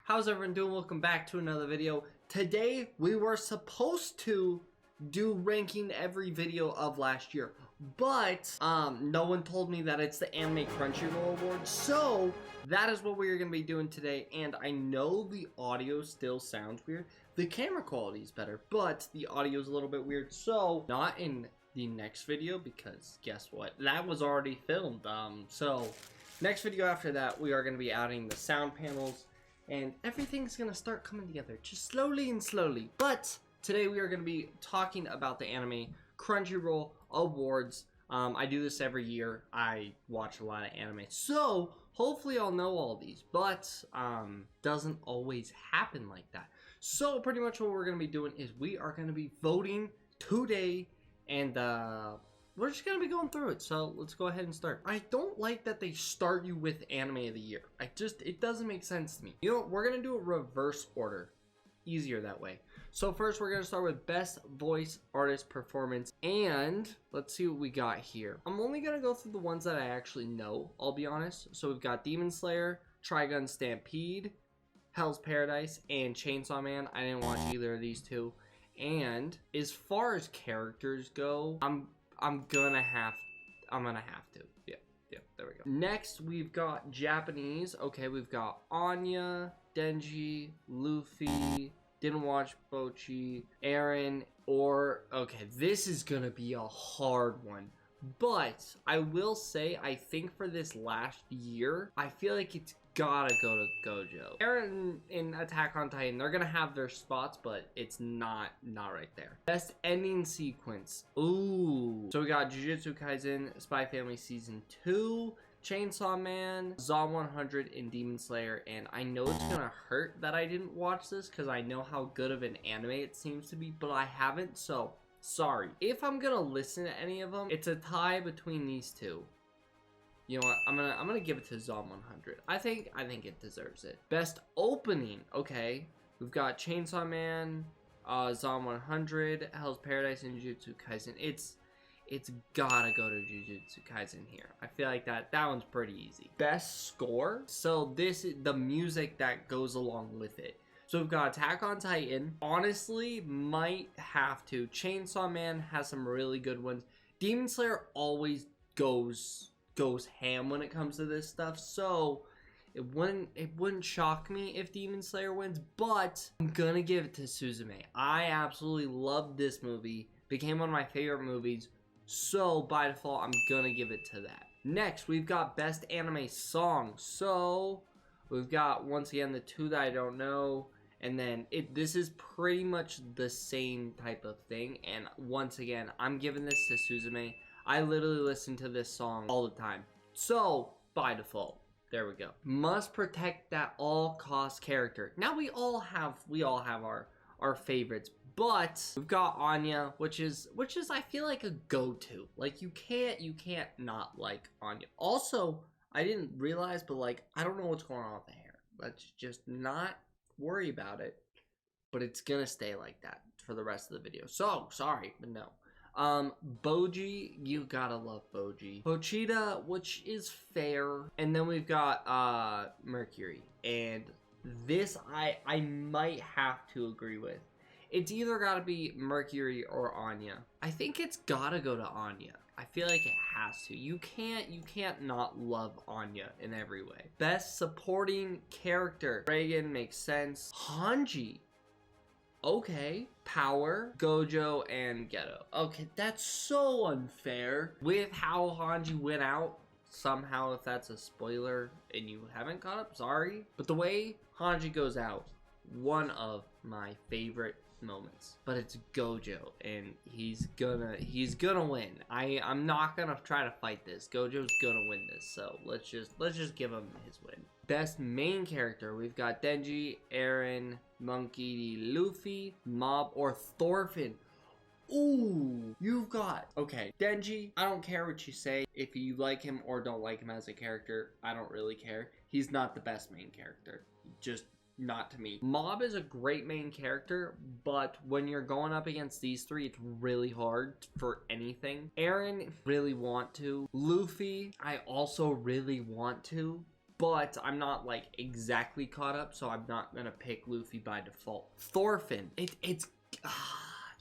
How's everyone doing? Welcome back to another video. Today we were supposed to do ranking every video of last year, but no one told me that it's the Anime Crunchyroll Awards, so that is what we are going to be doing today. And I know the audio still sounds weird. The camera quality is better, but the audio is a little bit weird, so not in the next video, because guess what, that was already filmed. So next video after that, we are going to be adding the sound panels, and everything's going to start coming together just slowly and slowly. But today we are going to be talking about the Anime Crunchyroll Awards. I do this every year. I watch a lot of anime, so hopefully I'll know all these, but doesn't always happen like that. So pretty much what we're going to be doing is we are going to be voting today, and we're just going to be going through it. So let's go ahead and start. I don't like that they start you with Anime of the Year. It doesn't make sense to me. You know, we're going to do a reverse order. Easier that way. So first we're going to start with Best Voice Artist Performance, and let's see what we got here. I'm only going to go through the ones that I actually know, I'll be honest. So we've got Demon Slayer, Trigun Stampede, Hell's Paradise, and Chainsaw Man. I didn't watch either of these two. And as far as characters go, I'm gonna have to. Yeah, there we go. Next, we've got Japanese. Okay, we've got Anya, Denji, Luffy, didn't watch Bocchi, Eren, or... Okay, this is gonna be a hard one. But I will say, I think for this last year, I feel like it's gotta go to Gojo. Eren in Attack on Titan, they're gonna have their spots, but it's not right there. Best ending sequence. Ooh. So we got Jujutsu Kaisen, Spy Family Season 2, Chainsaw Man, Zom 100, and Demon Slayer. And I know it's gonna hurt that I didn't watch this because I know how good of an anime it seems to be, but I haven't, so sorry. If I'm gonna listen to any of them, it's a tie between these two. You know what? I'm gonna give it to Zom 100. I think it deserves it. Best opening. Okay, we've got Chainsaw Man, Zom 100, Hell's Paradise, and Jujutsu Kaisen. It's gotta go to Jujutsu Kaisen here. I feel like that one's pretty easy. Best score. So this is the music that goes along with it. So we've got Attack on Titan. Honestly, might have to. Chainsaw Man has some really good ones. Demon Slayer always goes ham when it comes to this stuff, so it wouldn't shock me if Demon Slayer wins, but I'm gonna give it to Suzume. I absolutely loved this movie, became one of my favorite movies, so by default I'm gonna give it to that. Next, we've got Best Anime Song. So we've got, once again, the two that I don't know, and then this is pretty much the same type of thing, and once again, I'm giving this to Suzume. I literally listen to this song all the time. So, by default, there we go. Must protect at all cost character. Now we all have our favorites, but we've got Anya, which is I feel like a go-to. Like you can't not like Anya. Also, I didn't realize, but like I don't know what's going on with the hair. Let's just not worry about it. But it's gonna stay like that for the rest of the video. So, sorry, but no. Boji, you gotta love Boji. Pochita, which is fair. And then we've got, Mercury. And this, I might have to agree with. It's either gotta be Mercury or Anya. I think it's gotta go to Anya. I feel like it has to. You can't not love Anya in every way. Best supporting character. Reagan makes sense. Hanji. Okay, Power, Gojo, and Geto. Okay, that's so unfair. With how Hanji went out, somehow, if that's a spoiler and you haven't caught up, sorry. But the way Hanji goes out, one of my favorite moments. But it's Gojo, and he's gonna win. I'm not gonna try to fight this. Gojo's gonna win this, so let's just give him his win. Best main character, we've got Denji, Eren, Monkey D. Luffy, Mob, or Thorfinn. Ooh, you've got, okay, Denji, I don't care what you say. If you like him or don't like him as a character, I don't really care. He's not the best main character. Just not to me. Mob is a great main character, but when you're going up against these three, it's really hard for anything. Eren, really want to. Luffy, I also really want to. but I'm not like exactly caught up, so I'm not gonna pick Luffy by default. Thorfinn,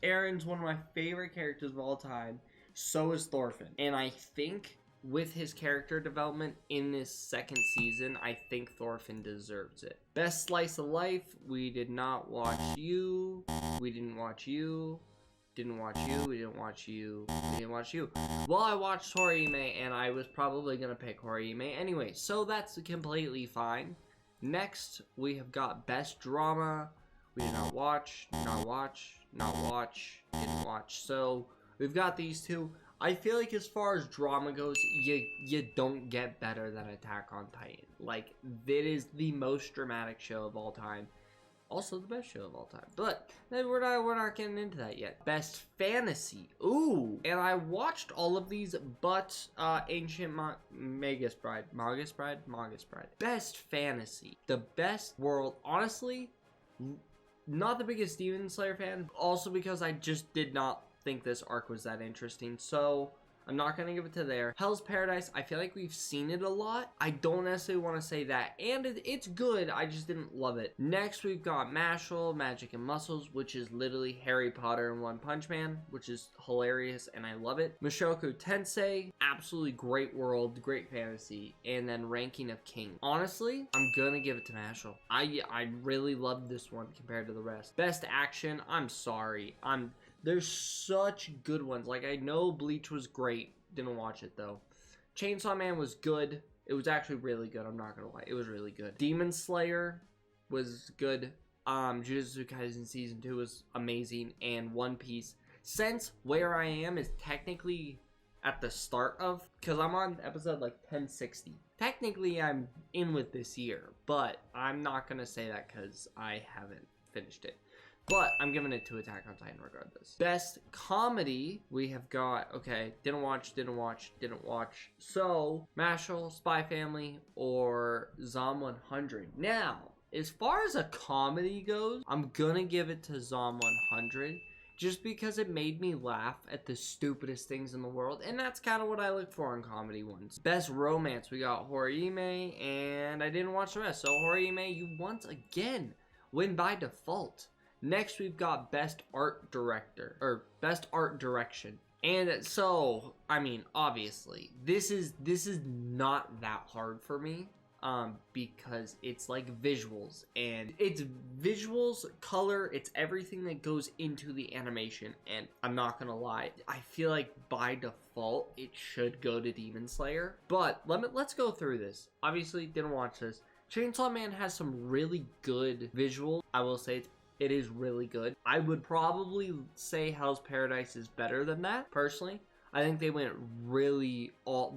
Aaron's one of my favorite characters of all time. So is Thorfinn, and I think with his character development in this second season, I think Thorfinn deserves it. Best slice of life, we did not watch you. We didn't watch you. Didn't watch you. We didn't watch you. We didn't watch you. Well, I watched Horime, and I was probably gonna pick Horime anyway, so that's completely fine. Next, we have got best drama. We did not watch, not watch, not watch, didn't watch. So we've got these two. I feel like as far as drama goes, you don't get better than Attack on Titan. Like, that is the most dramatic show of all time. Also the best show of all time. But we're not getting into that yet. Best fantasy. Ooh. And I watched all of these, but Ancient Magus Bride. Magus Bride? Magus Bride. Best fantasy. The best world. Honestly, not the biggest Demon Slayer fan. Also because I just did not think this arc was that interesting, so I'm not gonna give it to there. Hell's Paradise, I feel like we've seen it a lot. I don't necessarily want to say that, and it's good, I just didn't love it. Next, we've got Mashle, Magic and Muscles, which is literally Harry Potter and One Punch Man, which is hilarious, and I love it. Mushoku Tensei, absolutely great world, great fantasy, and then Ranking of King. Honestly, I'm gonna give it to Mashle. I really loved this one compared to the rest. Best action, I'm sorry, there's such good ones. Like, I know Bleach was great. Didn't watch it, though. Chainsaw Man was good. It was actually really good. I'm not gonna lie. It was really good. Demon Slayer was good. Jujutsu Kaisen Season 2 was amazing. And One Piece. Since Where I Am is technically at the start of... Because I'm on episode, like, 1060. Technically, I'm in with this year. But I'm not gonna say that because I haven't finished it. But I'm giving it to Attack on Titan regardless. Best comedy, we have got, okay, didn't watch. So, Mashle, Spy Family, or Zom 100. Now, as far as a comedy goes, I'm gonna give it to Zom 100. Just because it made me laugh at the stupidest things in the world. And that's kind of what I look for in comedy ones. Best romance, we got Horime, and I didn't watch the rest. So, Horime, you once again win by default. Next, we've got Best Art Director, or Best Art Direction. And so, I mean, obviously, this is not that hard for me, because it's like visuals, and it's visuals, color, it's everything that goes into the animation, and I'm not gonna lie, I feel like by default, it should go to Demon Slayer, but let's go through this. Obviously, didn't watch this. Chainsaw Man has some really good visuals. I will say it is really good. I would probably say Hell's Paradise is better than that, personally. I think they went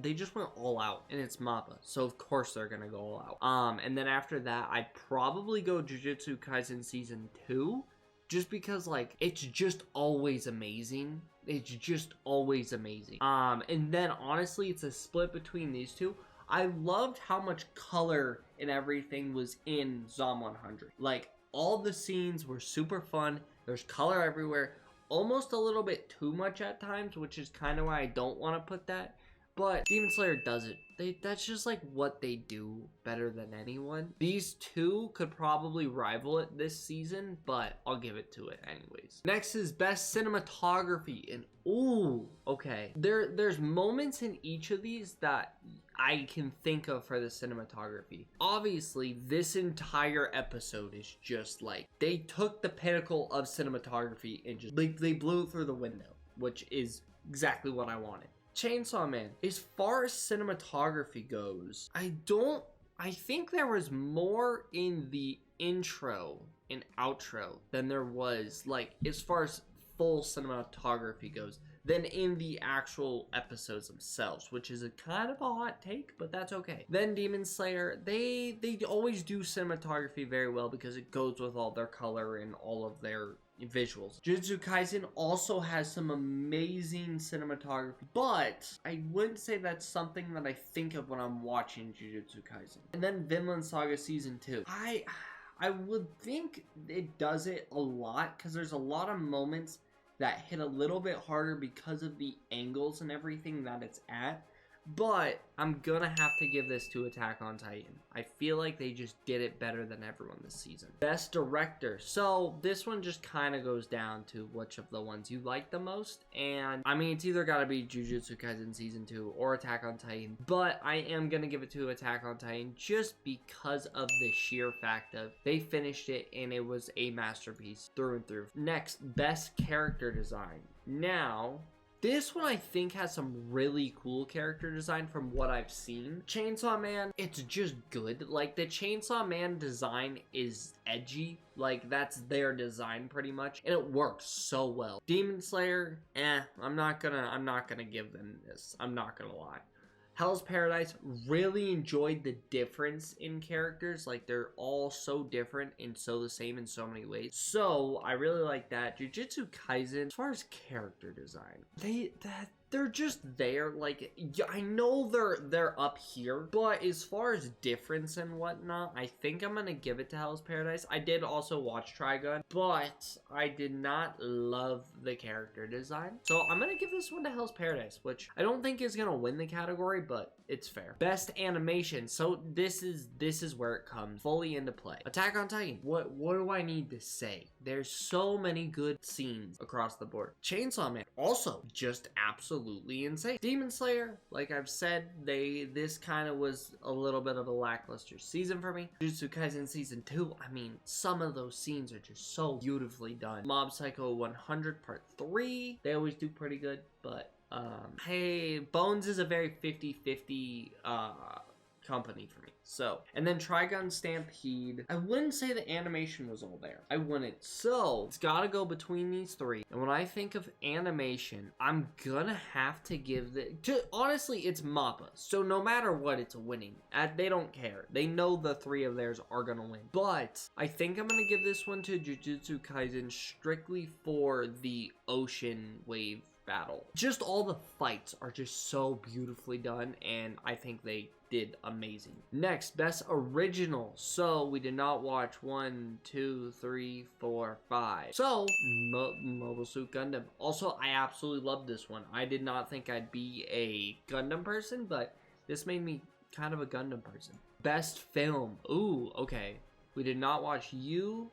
they just went all out, and it's MAPPA, so of course they're gonna go all out. And then after that, I'd probably go Jujutsu Kaisen Season 2, just because, like, it's just always amazing. It's just always amazing. And then, honestly, it's a split between these two. I loved how much color and everything was in Zom 100. Like, all the scenes were super fun. There's color everywhere. Almost a little bit too much at times, which is kind of why I don't want to put that. But Demon Slayer does it. That's just like what they do better than anyone. These two could probably rival it this season, but I'll give it to it anyways. Next is Best Cinematography. And ooh, okay. There's moments in each of these that I can think of for the cinematography. Obviously, this entire episode is just like, they took the pinnacle of cinematography and just, like, they blew it through the window, which is exactly what I wanted. Chainsaw Man, as far as cinematography goes, I think there was more in the intro and outro than there was, like, as far as full cinematography goes, than in the actual episodes themselves, which is a kind of a hot take, but that's okay. Then Demon Slayer, they always do cinematography very well because it goes with all their color and all of their visuals. Jujutsu Kaisen also has some amazing cinematography, but I wouldn't say that's something that I think of when I'm watching Jujutsu Kaisen. And then Vinland Saga Season 2. I would think it does it a lot because there's a lot of moments that hit a little bit harder because of the angles and everything that it's at. But I'm gonna have to give this to Attack on Titan. I feel like they just did it better than everyone this season. Best Director. So this one just kind of goes down to which of the ones you like the most. And I mean, it's either gotta be Jujutsu Kaisen Season 2 or Attack on Titan. But I am gonna give it to Attack on Titan just because of the sheer fact of they finished it and it was a masterpiece through and through. Next, Best Character Design. Now, this one I think has some really cool character design from what I've seen. Chainsaw Man, it's just good. Like, the Chainsaw Man design is edgy. Like, that's their design pretty much, and it works so well. Demon Slayer, I'm not gonna give them this. I'm not gonna lie. Hell's Paradise, really enjoyed the difference in characters. Like, they're all so different and so the same in so many ways. So, I really like that. Jujutsu Kaisen, as far as character design, they're just there. Like, I know they're up here, but as far as difference and whatnot, I think I'm gonna give it to Hell's Paradise. I did also watch Trigun, but I did not love the character design. So I'm gonna give this one to Hell's Paradise, which I don't think is gonna win the category, but it's fair. Best Animation. So this is where it comes fully into play. Attack on Titan. What do I need to say? There's so many good scenes across the board. Chainsaw Man, also just absolutely insane. Demon Slayer, like I've said, this kind of was a little bit of a lackluster season for me. Jujutsu Kaisen Season 2, I mean, some of those scenes are just so beautifully done. Mob Psycho 100 Part 3, they always do pretty good, but hey, Bones is a very 50-50 company for me. So, and then Trigun Stampede, I wouldn't say the animation was all there. I wouldn't. So, it's gotta go between these three. And when I think of animation, I'm gonna have to give honestly, it's MAPPA. So no matter what, it's winning. They don't care. They know the three of theirs are gonna win. But I think I'm gonna give this one to Jujutsu Kaisen strictly for the ocean wave battle. Just all the fights are just so beautifully done, and I think they did amazing. Next, Best Original. So we did not watch 1, 2, 3, 4, 5. So Mobile Suit Gundam. Also, I absolutely loved this one. I did not think I'd be a Gundam person, but this made me kind of a Gundam person. Best Film. Ooh, okay. We did not watch You,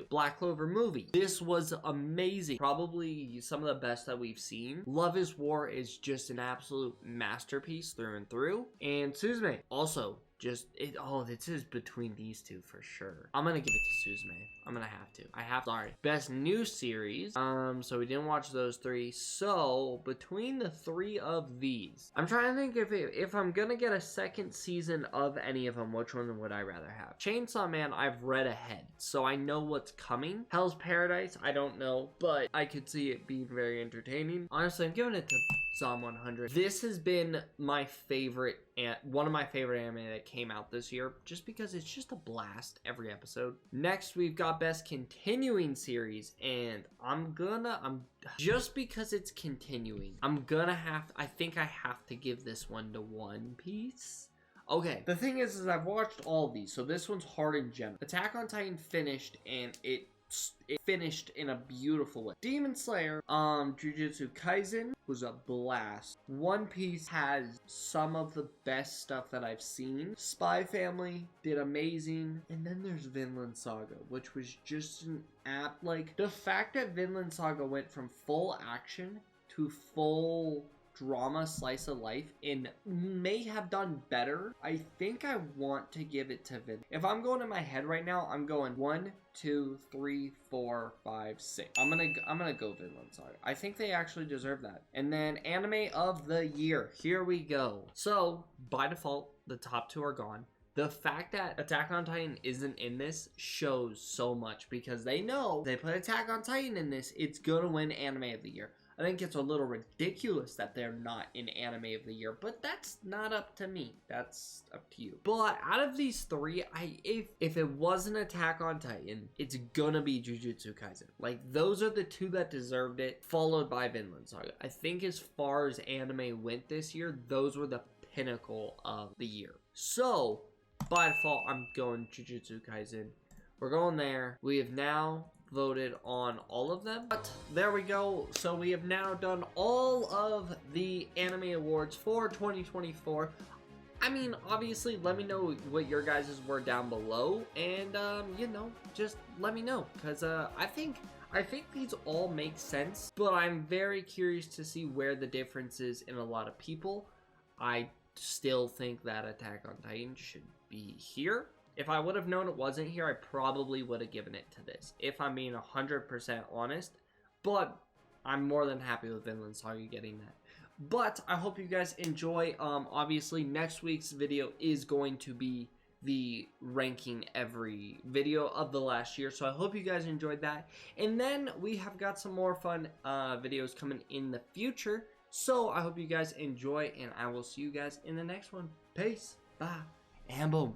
Black Clover movie. This was amazing. Probably some of the best that we've seen. Love is War is just an absolute masterpiece through and through. And Suzume, also, this is between these two for sure. I'm gonna give it to Suzume. I'm gonna have to. Sorry. Best New Series. So we didn't watch those three. So between the three of these, I'm trying to think if I'm gonna get a second season of any of them, which one would I rather have? Chainsaw Man, I've read ahead, so I know what's coming. Hell's Paradise, I don't know, but I could see it being very entertaining. Honestly, I'm giving it to Psalm 100. This has been my favorite, and one of my favorite anime that came out this year, just because it's just a blast every episode. Next, we've got Best Continuing Series, and just because it's continuing, I think I have to give this one to One Piece. Okay, the thing is I've watched all of these, so this one's hard in general. Attack on Titan finished, and it finished in a beautiful way. Demon Slayer, Jujutsu Kaisen was a blast. One Piece has some of the best stuff that I've seen. Spy Family did amazing. And then there's Vinland Saga, which was just an like, the fact that Vinland Saga went from full action to full drama slice of life and may have done better. I think I want to give it to Vin. If I'm going in my head right now, I'm going 1, 2, 3, 4, 5, 6. I'm gonna go Vinland Saga. I think they actually deserve that. And then Anime of the Year. Here we go. So by default, the top two are gone. The fact that Attack on Titan isn't in this shows so much, because they know they put Attack on Titan in this, it's gonna win Anime of the Year. I think it's a little ridiculous that they're not in Anime of the Year, but that's not up to me. That's up to you. But out of these three, if it wasn't Attack on Titan, it's gonna be Jujutsu Kaisen. Like, those are the two that deserved it, followed by Vinland Saga. I think as far as anime went this year, those were the pinnacle of the year. So, by default, I'm going Jujutsu Kaisen. We're going there. We have now voted on all of them. But there we go. So we have now done all of the anime awards for 2024. I mean, obviously, let me know what your guys' were down below, and you know, just let me know, because I think these all make sense, but I'm very curious to see where the difference is in a lot of people. I still think that Attack on Titan should be here. If I would have known it wasn't here, I probably would have given it to this, if I'm being 100% honest, but I'm more than happy with Vinland Saga getting that. But I hope you guys enjoy. Obviously, next week's video is going to be the ranking every video of the last year, so I hope you guys enjoyed that. And then we have got some more fun videos coming in the future, so I hope you guys enjoy, and I will see you guys in the next one. Peace, bye, and boom.